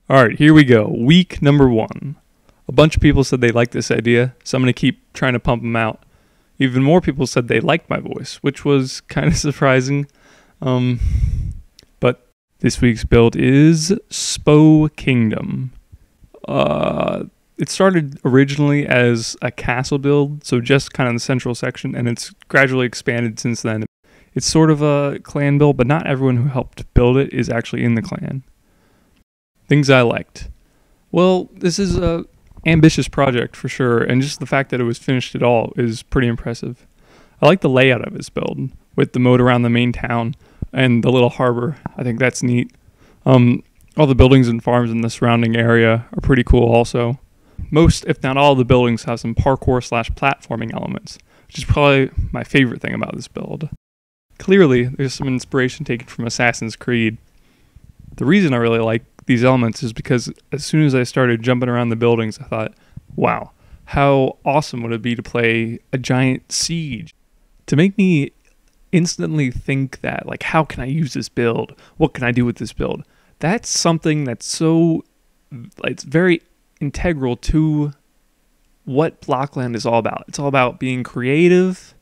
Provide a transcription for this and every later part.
Alright, here we go. Week number 1. A bunch of people said they liked this idea, so I'm going to keep trying to pump them out. Even more people said they liked my voice, which was kind of surprising. But this week's build is SPO Kingdom. It started originally as a castle build, so just kind of the central section, and it's gradually expanded since then. It's sort of a clan build, but not everyone who helped build it is actually in the clan. Things I liked. Well, this is a ambitious project for sure, and just the fact that it was finished at all is pretty impressive. I like the layout of this build, with the moat around the main town and the little harbor. I think that's neat. All the buildings and farms in the surrounding area are pretty cool also. Most, if not all, of the buildings have some parkour/platforming elements, which is probably my favorite thing about this build. Clearly, there's some inspiration taken from Assassin's Creed. The reason I really like these elements is because as soon as I started jumping around the buildings, I thought, wow, how awesome would it be to play a giant siege? To make me instantly think that, like, how can I use this build? What can I do with this build? That's something that's so, it's very integral to what Blockland is all about. It's all about being creative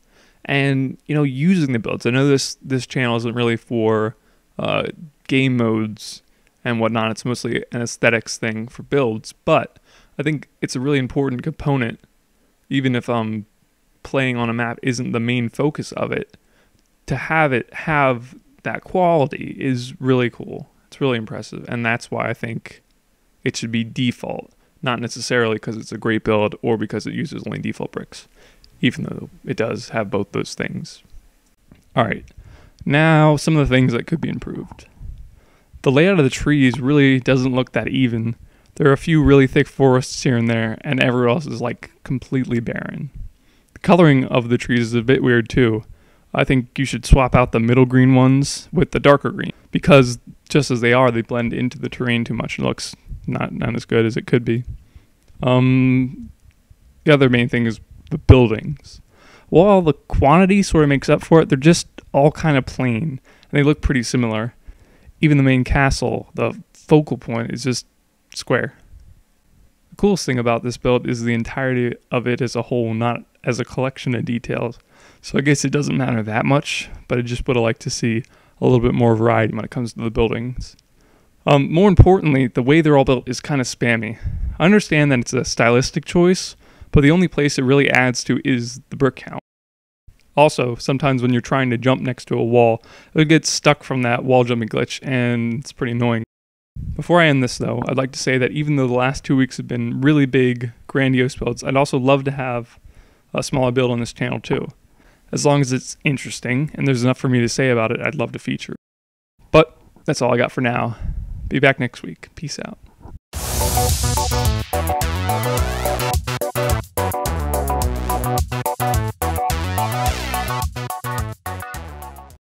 and, you know, using the builds. I know this channel isn't really for game modes and whatnot. It's mostly an aesthetics thing for builds, but I think it's a really important component, even if playing on a map isn't the main focus of it. To have it have that quality is really cool. It's really impressive, and that's why I think it should be default, not necessarily because it's a great build or because it uses only default bricks, even though it does have both those things. Alright, now some of the things that could be improved. The layout of the trees really doesn't look that even. There are a few really thick forests here and there, and everywhere else is like completely barren. The coloring of the trees is a bit weird too. I think you should swap out the middle green ones with the darker green, because just as they are, they blend into the terrain too much. It looks not as good as it could be. The other main thing is the buildings. While the quantity sort of makes up for it, they're just all kind of plain, and they look pretty similar. Even the main castle, the focal point, is just square. The coolest thing about this build is the entirety of it as a whole, not as a collection of details. So I guess it doesn't matter that much, but I just would have liked to see a little bit more variety when it comes to the buildings. More importantly, the way they're all built is kind of spammy. I understand that it's a stylistic choice, but the only place it really adds to is the brick count. Also, sometimes when you're trying to jump next to a wall, it'll get stuck from that wall jumping glitch, and it's pretty annoying. Before I end this though, I'd like to say that even though the last 2 weeks have been really big, grandiose builds, I'd also love to have a smaller build on this channel too. As long as it's interesting and there's enough for me to say about it, I'd love to feature it. But that's all I got for now. Be back next week. Peace out.